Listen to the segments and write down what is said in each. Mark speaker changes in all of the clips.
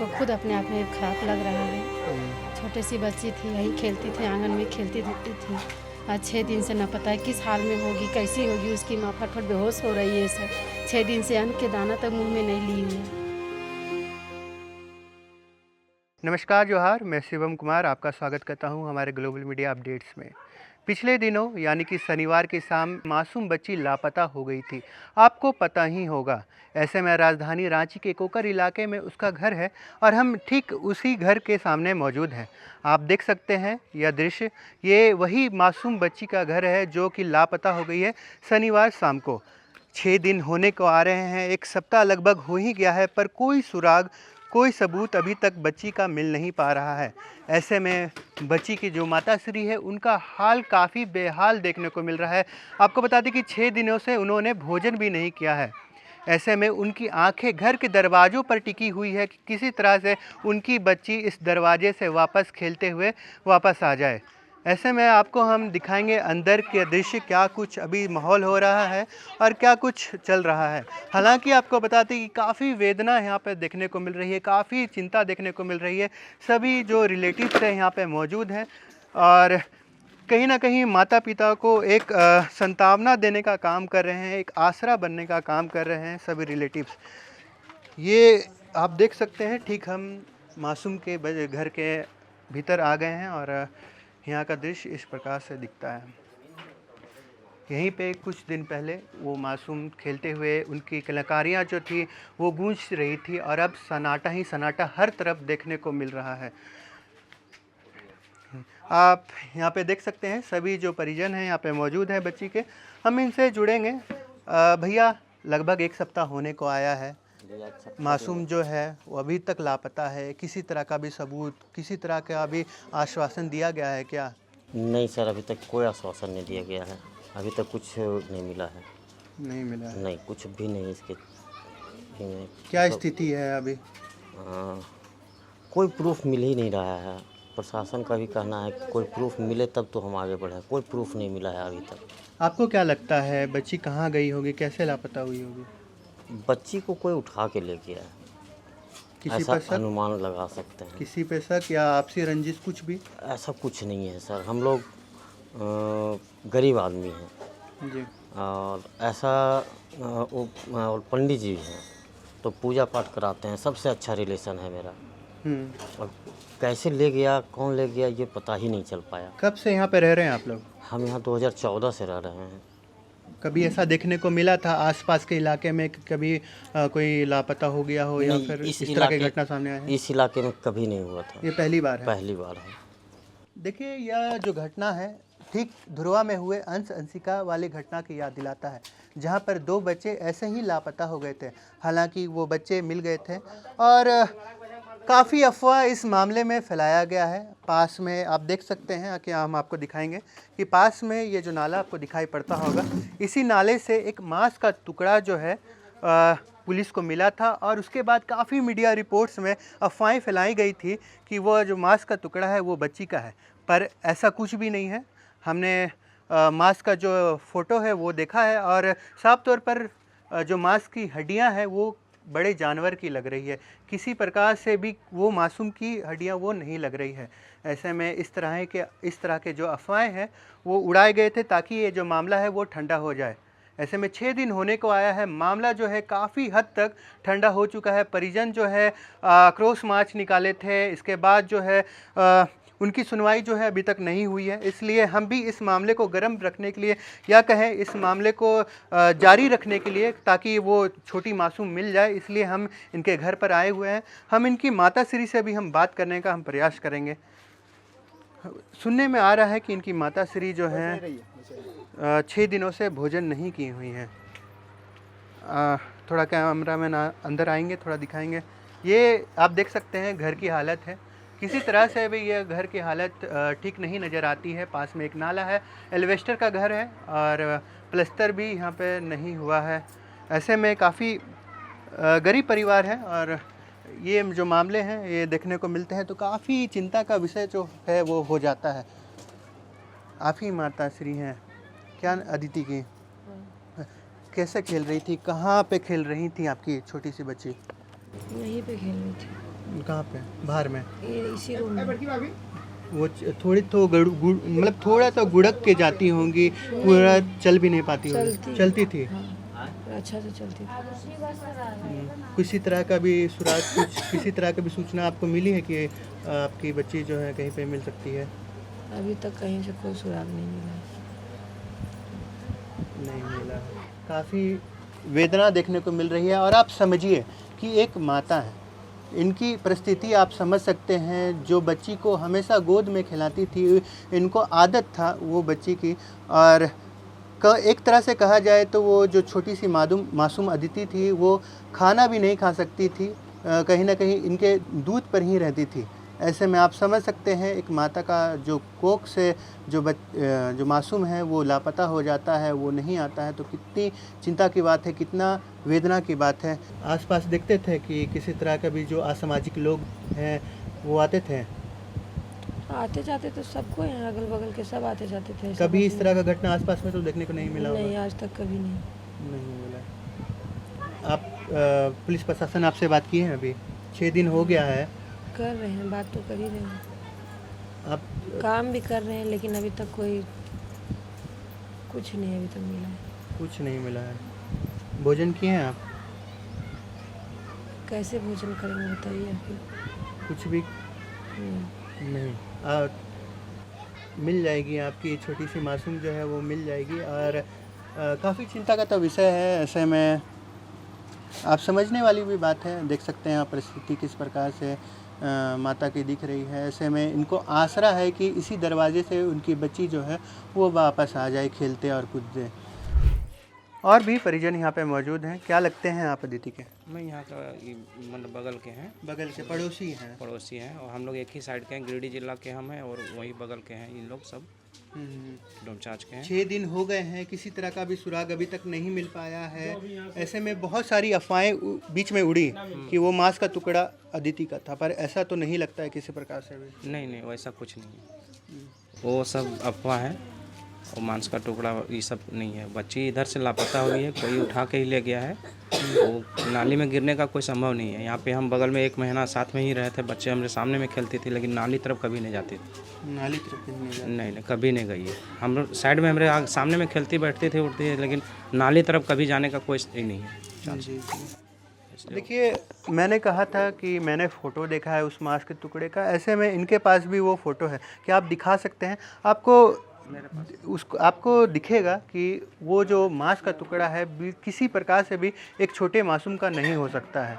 Speaker 1: को खुद अपने आप में खराब लग रहा है। छोटी सी बच्ची थी, यही खेलती थी, आंगन में खेलती रहती थी। आज 6 दिन से न पता है किस हाल में होगी, कैसी होगी। उसकी माँ फटफट बेहोश हो रही है। सब 6 दिन से अन्न के दाना तक मुंह में नहीं ली हुई है।
Speaker 2: नमस्कार जोहार, मैं शिवम कुमार आपका स्वागत करता हूं हमारे ग्लोबल मीडिया अपडेट्स में। पिछले दिनों यानी कि शनिवार की शाम मासूम बच्ची लापता हो गई थी। आपको पता ही होगा। ऐसे में राजधानी रांची के कोकर इलाके में उसका घर है और हम ठीक उसी घर के सामने मौजूद हैं। आप देख सकते हैं यह दृश्य, ये वही मासूम बच्ची का घर है जो कि लापता हो गई है शनिवार शाम को। 6 दिन होने को आ रहे हैं, 1 सप्ताह लगभग हो ही गया है, पर कोई सुराग, कोई सबूत अभी तक बच्ची का मिल नहीं पा रहा है। ऐसे में बच्ची की जो माताश्री है उनका हाल काफ़ी बेहाल देखने को मिल रहा है। आपको बता दें कि 6 दिनों से उन्होंने भोजन भी नहीं किया है। ऐसे में उनकी आंखें घर के दरवाज़ों पर टिकी हुई है कि किसी तरह से उनकी बच्ची इस दरवाजे से वापस खेलते हुए वापस आ जाए। ऐसे में आपको हम दिखाएंगे अंदर के दृश्य, क्या कुछ अभी माहौल हो रहा है और क्या कुछ चल रहा है। हालांकि आपको बताते कि काफ़ी वेदना यहाँ पे देखने को मिल रही है, काफ़ी चिंता देखने को मिल रही है। सभी जो रिलेटिव्स हैं यहाँ पे मौजूद हैं और कहीं ना कहीं माता पिता को एक संतावना देने का काम कर रहे हैं, एक आसरा बनने का काम कर रहे हैं सभी रिलेटिव्स। ये आप देख सकते हैं, ठीक हम मासूम के घर के भीतर आ गए हैं और यहाँ का दृश्य इस प्रकार से दिखता है। यहीं पे कुछ दिन पहले वो मासूम खेलते हुए, उनकी कलाकारियाँ जो थी वो गूंज रही थी और अब सन्नाटा ही सन्नाटा हर तरफ देखने को मिल रहा है। आप यहाँ पे देख सकते हैं सभी जो परिजन हैं यहाँ पे मौजूद हैं बच्ची के, हम इनसे जुड़ेंगे। भैया, लगभग 1 सप्ताह होने को आया है, मासूम जो है वो अभी तक लापता है। किसी तरह का भी सबूत, किसी तरह का भी आश्वासन दिया गया है क्या?
Speaker 3: नहीं सर, अभी तक कोई आश्वासन नहीं दिया गया है। अभी तक कुछ नहीं मिला है।
Speaker 2: नहीं मिला है?
Speaker 3: नहीं, कुछ भी नहीं इसके।
Speaker 2: क्या स्थिति है अभी?
Speaker 3: कोई प्रूफ मिल ही नहीं रहा है। प्रशासन का भी कहना है कि कोई प्रूफ मिले तब तो हम आगे बढ़े। कोई प्रूफ नहीं मिला है अभी तक।
Speaker 2: आपको क्या लगता है बच्ची कहाँ गई होगी, कैसे लापता हुई होगी?
Speaker 3: बच्ची को कोई उठा के ले गया है,
Speaker 2: किसी
Speaker 3: ऐसा
Speaker 2: पर शक?
Speaker 3: अनुमान लगा सकते हैं।
Speaker 2: किसी पे शक या आपसी रंजिश कुछ भी?
Speaker 3: ऐसा कुछ नहीं है सर। हम लोग गरीब आदमी हैं
Speaker 2: जी।
Speaker 3: और ऐसा और पंडित जी भी हैं तो पूजा पाठ कराते हैं। सबसे अच्छा रिलेशन है मेरा। और कैसे ले गया, कौन ले गया, ये पता ही नहीं चल पाया।
Speaker 2: कब से यहाँ पे रह रहे हैं आप लोग?
Speaker 3: हम यहाँ 2014 से रह रहे हैं।
Speaker 2: कभी ऐसा देखने को मिला था आसपास के इलाके में कि कभी कोई लापता हो गया हो या फिर इस तरह की घटना सामने आया है?
Speaker 3: इस इलाके में कभी नहीं हुआ था।
Speaker 2: ये पहली बार है?
Speaker 3: पहली बार है।
Speaker 2: देखिए, यह जो घटना है ठीक धुरवा में हुए अंश अंशिका वाली घटना की याद दिलाता है, जहां पर 2 बच्चे ऐसे ही लापता हो गए थे। हालांकि वो बच्चे मिल गए थे और काफ़ी अफवाह इस मामले में फैलाया गया है। पास में आप देख सकते हैं कि हम आपको दिखाएंगे कि पास में ये जो नाला आपको दिखाई पड़ता होगा, इसी नाले से एक मांस का टुकड़ा जो है पुलिस को मिला था और उसके बाद काफ़ी मीडिया रिपोर्ट्स में अफवाहें फैलाई गई थी कि वह जो मांस का टुकड़ा है वो बच्ची का है, पर ऐसा कुछ भी नहीं है। हमने मांस का जो फ़ोटो है वो देखा है और साफ तौर पर जो मांस की हड्डियां हैं वो बड़े जानवर की लग रही है। किसी प्रकार से भी वो मासूम की हड्डियां वो नहीं लग रही है। ऐसे में इस तरह के जो अफवाहें हैं वो उड़ाए गए थे ताकि ये जो मामला है वो ठंडा हो जाए। ऐसे में 6 दिन होने को आया है, मामला जो है काफ़ी हद तक ठंडा हो चुका है। परिजन जो है आक्रोश मार्च निकाले थे, इसके बाद जो है उनकी सुनवाई जो है अभी तक नहीं हुई है। इसलिए हम भी इस मामले को गर्म रखने के लिए या कहें इस मामले को जारी रखने के लिए, ताकि वो छोटी मासूम मिल जाए, इसलिए हम इनके घर पर आए हुए हैं। हम इनकी माताश्री से भी हम बात करने का हम प्रयास करेंगे। सुनने में आ रहा है कि इनकी माताश्री जो है 6 दिनों से भोजन नहीं की हुई हैं। थोड़ा कैमरा में ना अंदर आएंगे, थोड़ा दिखाएंगे। ये आप देख सकते हैं घर की हालत है। किसी तरह से भी ये घर की हालत ठीक नहीं नज़र आती है। पास में एक नाला है, एल्वेस्टर का घर है और प्लस्तर भी यहाँ पे नहीं हुआ है। ऐसे में काफ़ी गरीब परिवार है और ये जो मामले हैं ये देखने को मिलते हैं तो काफ़ी चिंता का विषय जो है वो हो जाता है। आप ही माताश्री हैं क्या अदिति की? कैसे खेल रही थी, कहाँ पे खेल रही थी आपकी छोटी सी बच्ची?
Speaker 1: यहीं पे खेल रही थी।
Speaker 2: कहाँ पे? बाहर में?
Speaker 1: ये इसी रूम में।
Speaker 2: वो थोड़ी तो मतलब थोड़ा तो गुड़क के जाती होंगी, पूरा चल भी नहीं पाती होंगी? चलती थी।
Speaker 1: हाँ, अच्छा से चलती थी।
Speaker 2: किसी तरह का भी सुराग, कुछ किसी तरह का भी सूचना आपको मिली है कि आपकी बच्ची जो है कहीं पे मिल सकती है?
Speaker 1: अभी तक कहीं से कोई सुराग नहीं मिला।
Speaker 2: नहीं मिला। काफ़ी वेदना देखने को मिल रही है। और आप समझिए कि एक माता है, इनकी परिस्थिति आप समझ सकते हैं। जो बच्ची को हमेशा गोद में खिलाती थी, इनको आदत था वो बच्ची की, और एक तरह से कहा जाए तो वो जो छोटी सी मासूम अदिति थी वो खाना भी नहीं खा सकती थी, कहीं ना कहीं इनके दूध पर ही रहती थी। ऐसे में आप समझ सकते हैं एक माता का जो कोख से जो मासूम है वो लापता हो जाता है, वो नहीं आता है, तो कितनी चिंता की बात है, कितना वेदना की बात है। आसपास देखते थे कि किसी तरह का भी जो असामाजिक लोग हैं वो आते थे?
Speaker 1: आते जाते तो सबको हैं, अगल बगल के सब आते जाते थे।
Speaker 2: कभी इस तरह का घटना आसपास में तो देखने को नहीं मिला होगा?
Speaker 1: नहीं, आज तक कभी नहीं।
Speaker 2: नहीं मिला। आप पुलिस प्रशासन आपसे बात की है? अभी 6 दिन हो गया है।
Speaker 1: कर रहे हैं, बात तो कर ही रहे हैं,
Speaker 2: आप
Speaker 1: काम भी कर रहे हैं, लेकिन अभी तक कोई कुछ नहीं अभी तक मिला है।
Speaker 2: कुछ नहीं मिला है। भोजन किए हैं आप?
Speaker 1: कैसे भोजन करेंगे बताइए अभी?
Speaker 2: कुछ भी नहीं। मिल जाएगी आपकी छोटी सी मासूम जो है वो मिल जाएगी। और काफ़ी चिंता का तो विषय है। ऐसे में आप समझने वाली भी बात है। देख सकते हैं आप परिस्थिति किस प्रकार से माता की दिख रही है। ऐसे में इनको आसरा है कि इसी दरवाजे से उनकी बच्ची जो है वो वापस आ जाए खेलते और कूदते। और भी परिजन यहाँ पे मौजूद हैं। क्या लगते हैं आप अदिति के?
Speaker 4: मैं यहाँ का मतलब बगल के हैं,
Speaker 2: बगल के पड़ोसी हैं?
Speaker 4: पड़ोसी हैं, और हम लोग एक ही साइड के हैं, गिरिडीह जिला के हम हैं, और वही बगल के हैं इन लोग सब डोमचांच के हैं।
Speaker 2: 6 दिन हो गए हैं, किसी तरह का भी सुराग अभी तक नहीं मिल पाया है। ऐसे में बहुत सारी अफवाहें बीच में उड़ी कि वो मांस का टुकड़ा अदिति का था, पर ऐसा तो नहीं लगता है किसी प्रकार से भी।
Speaker 4: नहीं, वैसा कुछ नहीं है, वो सब अफवाह है, और मांस का टुकड़ा ये सब नहीं है। बच्ची इधर से लापता हुई है, कोई उठा के ही ले गया है। वो नाली में गिरने का कोई संभव नहीं है। यहाँ पे हम बगल में 1 महीना साथ में ही रहे थे, बच्चे हमारे सामने में खेलती थी, लेकिन नाली तरफ कभी नहीं जाती थी।
Speaker 2: नाली तरफ
Speaker 4: नहीं, कभी नहीं गई है। हम साइड में हमारे सामने में खेलती बैठती थी, उठती थी, लेकिन नाली तरफ कभी जाने का कोई नहीं है।
Speaker 2: जी। देखिए, मैंने कहा था कि मैंने फ़ोटो देखा है उस मांस के टुकड़े का। ऐसे में इनके पास भी वो फ़ोटो है, क्या आप दिखा सकते हैं? आपको दिखेगा कि वो जो मांस का टुकड़ा है किसी प्रकार से भी एक छोटे मासूम का नहीं हो सकता है।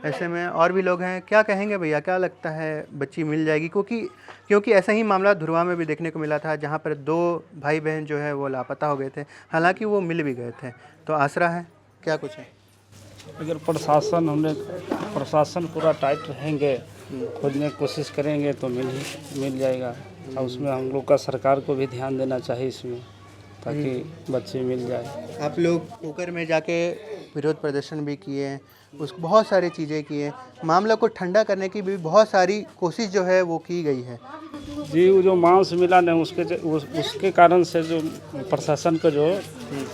Speaker 2: ऐसे में और भी लोग हैं। क्या कहेंगे भैया, क्या लगता है बच्ची मिल जाएगी? क्योंकि ऐसा ही मामला धुरवा में भी देखने को मिला था, जहाँ पर 2 भाई बहन जो है वो लापता हो गए थे, हालांकि वो मिल भी गए थे। तो आसरा है, क्या कुछ है?
Speaker 5: अगर प्रशासन पूरा टाइट रहेंगे, खोजने की कोशिश करेंगे तो मिल जाएगा। और उसमें हम लोग का सरकार को भी ध्यान देना चाहिए इसमें, ताकि बच्चे मिल जाए।
Speaker 2: आप लोग पोकर में जाके विरोध प्रदर्शन भी किए, बहुत सारी चीज़ें किए, मामला को ठंडा करने की भी बहुत सारी कोशिश जो है वो की गई है।
Speaker 5: जी, वो जो मांस मिला नहीं उसके कारण से जो प्रशासन का जो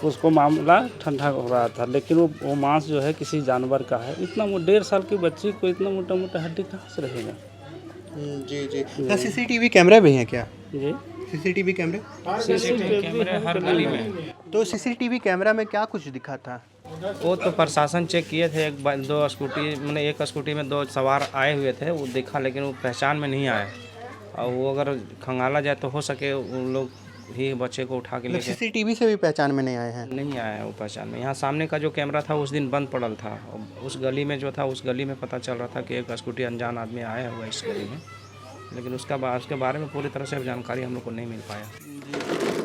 Speaker 5: उसको मामला ठंडा हो रहा था, लेकिन वो मांस जो है किसी जानवर का है। इतना 1.5 साल की बच्ची को इतना मोटा हड्डी कहाँ से रहेगा?
Speaker 2: जी। क्या सीसीटीवी कैमरे भी हैं क्या?
Speaker 5: जी,
Speaker 2: सीसीटीवी कैमरे
Speaker 4: हर गली में।
Speaker 2: तो सीसीटीवी कैमरा में क्या कुछ दिखा था?
Speaker 4: वो तो प्रशासन चेक किए थे, 2 स्कूटी, मतलब एक स्कूटी में 2 सवार आए हुए थे, वो देखा, लेकिन वो पहचान में नहीं आए। और वो अगर खंगाला जाए तो हो सके उन लोग ही बच्चे को उठा के लेके।
Speaker 2: सीसीटीवी से भी पहचान में नहीं आए हैं?
Speaker 4: नहीं आया है वो पहचान में। यहाँ सामने का जो कैमरा था उस दिन बंद पड़ल था, उस गली में जो था उस गली में पता चल रहा था कि एक स्कूटी अनजान आदमी आया हुआ इस गली में, लेकिन उसके बारे में पूरी तरह से जानकारी हम लोग को नहीं मिल पाया।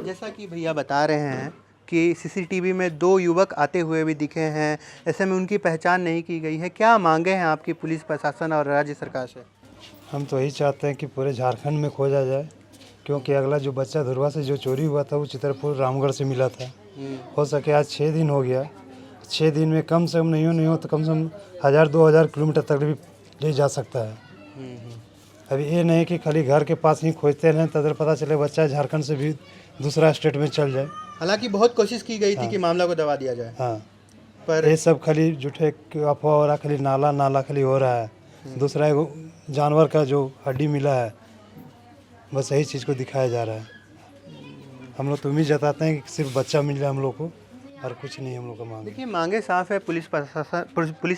Speaker 2: जैसा कि भैया बता रहे हैं कि सीसीटीवी में 2 युवक आते हुए भी दिखे हैं, ऐसे में उनकी पहचान नहीं की गई है। क्या मांगे हैं आपकी पुलिस प्रशासन और राज्य सरकार से?
Speaker 6: हम तो यही चाहते हैं कि पूरे झारखंड में खोजा जाए, क्योंकि अगला जो बच्चा धुरवा से जो चोरी हुआ था वो चित्रपुर रामगढ़ से मिला था। हो सके आज 6 दिन हो गया, 6 दिन में कम से कम नहीं हो तो कम से कम 1000-2000 किलोमीटर तक भी ले जा सकता है। अभी ये नहीं कि खाली घर के पास ही खोजते रहें, तब पता चले बच्चा झारखंड से भी दूसरा स्टेट में चल जाए।
Speaker 2: हालांकि बहुत कोशिश की गई थी कि मामला को दबा दिया जाए।
Speaker 6: हाँ,
Speaker 2: पर
Speaker 6: ये सब खाली झूठे अफवाह हो रहा, खाली नाला खाली हो रहा है। दूसरा एगो जानवर का जो हड्डी मिला है, बस यही चीज़ को दिखाया जा रहा है। हम लोग तो उम्मीद जताते हैं कि सिर्फ बच्चा मिल जाए हम लोग को, और कुछ नहीं हम लोग का मांग।
Speaker 2: देखिए मांगे साफ है पुलिस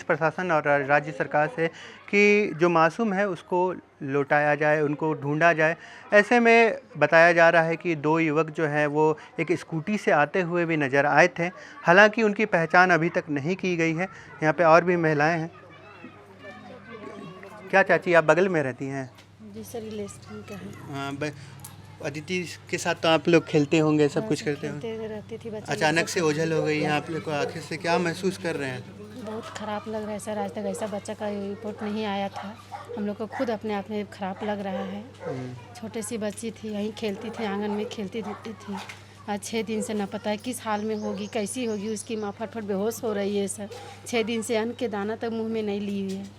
Speaker 2: प्रशासन और राज्य सरकार से कि जो मासूम है उसको लौटाया जाए, उनको ढूंढा जाए। ऐसे में बताया जा रहा है कि 2 युवक जो हैं वो एक स्कूटी से आते हुए भी नज़र आए थे। हालांकि उनकी पहचान अभी तक नहीं की गई है। यहाँ पे और भी महिलाएं हैं। क्या चाची आप बगल में रहती हैं?
Speaker 1: जी सर, रिलेशन का है।
Speaker 2: हाँ, अदिति के साथ तो आप लोग खेलते होंगे, सब कुछ करते होंगे।
Speaker 1: खेलते रहती थी बच्चे।
Speaker 2: अचानक से ओझल हो गई है आप लोग को आखिर से, क्या महसूस कर रहे हैं?
Speaker 1: बहुत ख़राब लग रहा है सर। आज तक ऐसा बच्चा का रिपोर्ट नहीं आया था। हम लोग को खुद अपने आप में ख़राब लग रहा है। छोटी सी बच्ची थी, यहीं खेलती थी, आंगन में खेलती रहती थी। आज 6 दिन से न पता है किस हाल में होगी, कैसी होगी। उसकी माँ फटफट बेहोश हो रही है सर। 6 दिन से अन्न के दाना तक मुँह में नहीं ली हुई है।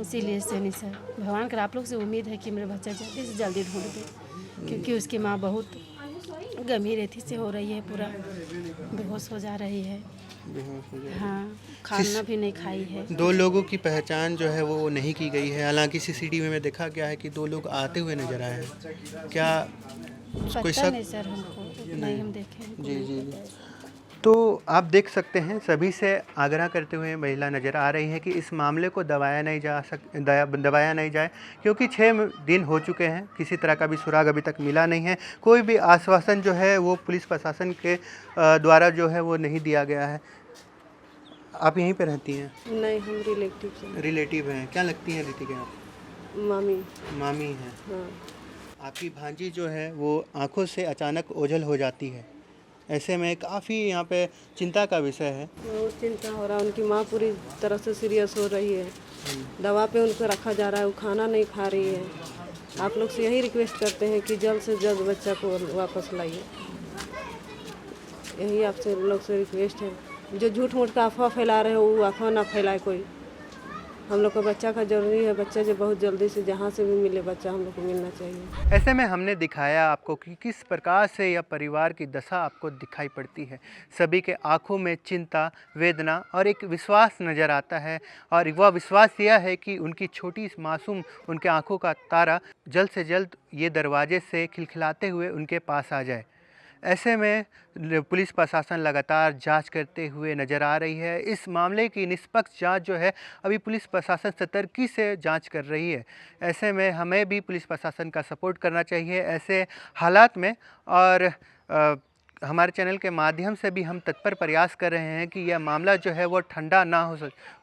Speaker 1: इसीलिए से नहीं सर, भगवान का आप लोग से उम्मीद है कि मेरा बच्चा जल्दी से जल्दी ढूंढ दे, क्योंकि उसकी माँ बहुत गंभीर स्थिति से हो रही है, पूरा बेहोश हो जा रही है। हाँ, खाना भी नहीं खाई है।
Speaker 2: 2 लोगों की पहचान जो है वो नहीं की गई है। हालांकि सीसीटीवी में देखा गया है कि 2 लोग आते हुए नजर आए हैं। क्या कोई
Speaker 1: पता
Speaker 2: शक?
Speaker 1: नहीं सर, हमको नहीं, हम देखे।
Speaker 2: जी। तो आप देख सकते हैं, सभी से आग्रह करते हुए महिला नज़र आ रही है कि इस मामले को दबाया नहीं जाए, क्योंकि 6 दिन हो चुके हैं, किसी तरह का भी सुराग अभी तक मिला नहीं है। कोई भी आश्वासन जो है वो पुलिस प्रशासन के द्वारा जो है वो नहीं दिया गया है। आप यहीं पे रहती हैं?
Speaker 7: नहीं, हम
Speaker 2: रिलेटिव हैं। क्या लगती हैं रीति के आप? मामी हैं।
Speaker 7: हाँ।
Speaker 2: आपकी भांजी जो है वो आंखों से अचानक ओझल हो जाती है। ऐसे में काफ़ी यहाँ पे चिंता का विषय है।
Speaker 7: बहुत चिंता हो रहा है। उनकी माँ पूरी तरह से सीरियस हो रही है। दवा पे उनको रखा जा रहा है, वो खाना नहीं खा रही है। आप लोग से यही रिक्वेस्ट करते हैं कि जल्द से जल्द बच्चा को वापस लाइए। यही आपसे लोग से रिक्वेस्ट है। जो झूठ मूठ का अफवाह फैला रहे हो वो अफवाह ना फैलाए कोई। हम लोग का बच्चा का जरूरी है। बच्चा जो बहुत जल्दी से जहाँ से भी मिले, बच्चा हम लोग को मिलना चाहिए।
Speaker 2: ऐसे में हमने दिखाया आपको कि किस प्रकार से यह परिवार की दशा आपको दिखाई पड़ती है। सभी के आंखों में चिंता, वेदना और एक विश्वास नज़र आता है, और वह विश्वास यह है कि उनकी छोटी मासूम, उनके आंखों का तारा जल्द से जल्द ये दरवाजे से खिलखिलाते हुए उनके पास आ जाए। ऐसे में पुलिस प्रशासन लगातार जांच करते हुए नज़र आ रही है। इस मामले की निष्पक्ष जांच जो है अभी पुलिस प्रशासन सतर्की से जांच कर रही है। ऐसे में हमें भी पुलिस प्रशासन का सपोर्ट करना चाहिए ऐसे हालात में, और हमारे चैनल के माध्यम से भी हम तत्पर प्रयास कर रहे हैं कि यह मामला जो है वो ठंडा ना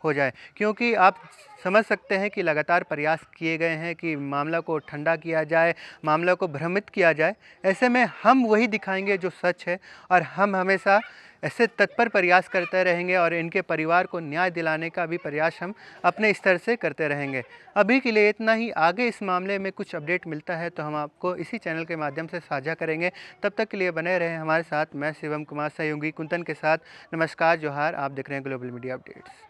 Speaker 2: हो जाए, क्योंकि आप समझ सकते हैं कि लगातार प्रयास किए गए हैं कि मामला को ठंडा किया जाए, मामला को भ्रमित किया जाए। ऐसे में हम वही दिखाएंगे जो सच है, और हम हमेशा ऐसे तत्पर प्रयास करते रहेंगे, और इनके परिवार को न्याय दिलाने का भी प्रयास हम अपने स्तर से करते रहेंगे। अभी के लिए इतना ही। आगे इस मामले में कुछ अपडेट मिलता है तो हम आपको इसी चैनल के माध्यम से साझा करेंगे। तब तक के लिए बने रहें हमारे साथ। मैं शिवम कुमार, सहयोगी कुंदन के साथ। नमस्कार, जोहार। आप देख रहे हैं ग्लोबल मीडिया अपडेट्स।